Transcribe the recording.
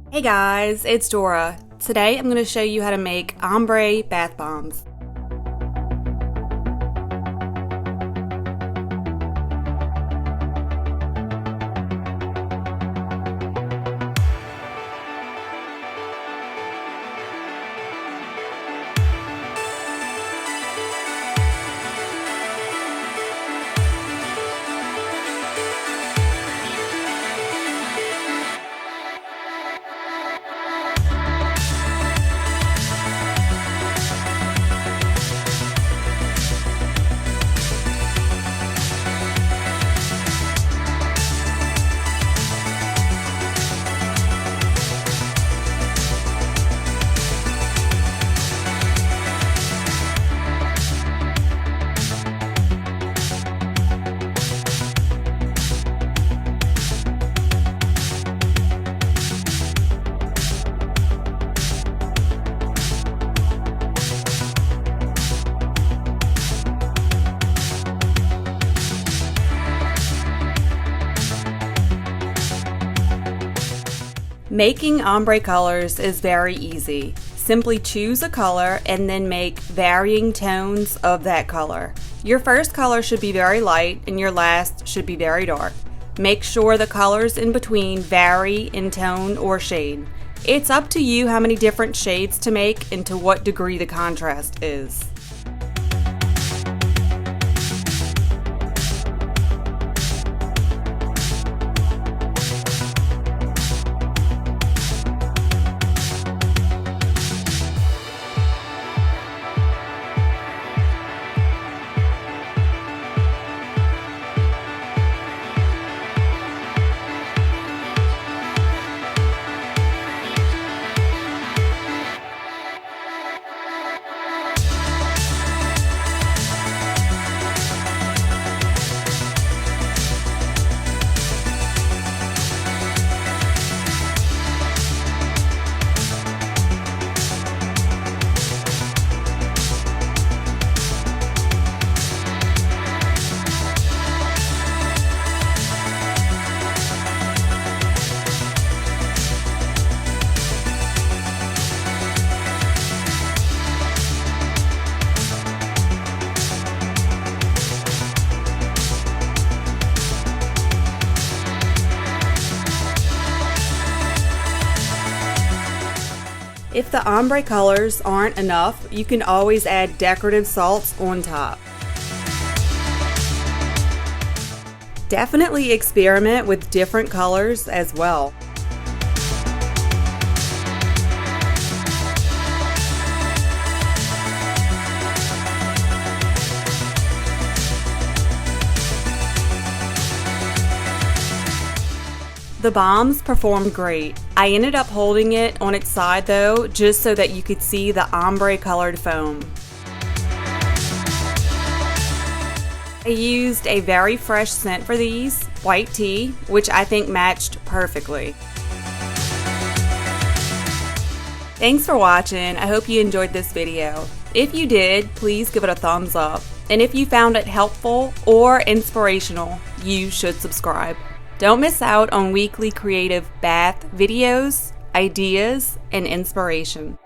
Hey guys, it's Dora. Today I'm going to show you how to make ombre bath bombs. Making ombre colors is very easy. Simply choose a color and then make varying tones of that color. Your first color should be very light and your last should be very dark. Make sure the colors in between vary in tone or shade. It's up to you how many different shades to make and to what degree the contrast is. If the ombre colors aren't enough, you can always add decorative salts on top. Definitely experiment with different colors as well. The bombs performed great. I ended up holding it on its side though, just so that you could see the ombre colored foam. I used a very fresh scent for these, white tea, which I think matched perfectly. Thanks for watching. I hope you enjoyed this video. If you did, please give it a thumbs up. And if you found it helpful or inspirational, you should subscribe. Don't miss out on weekly creative bath videos, ideas, and inspiration.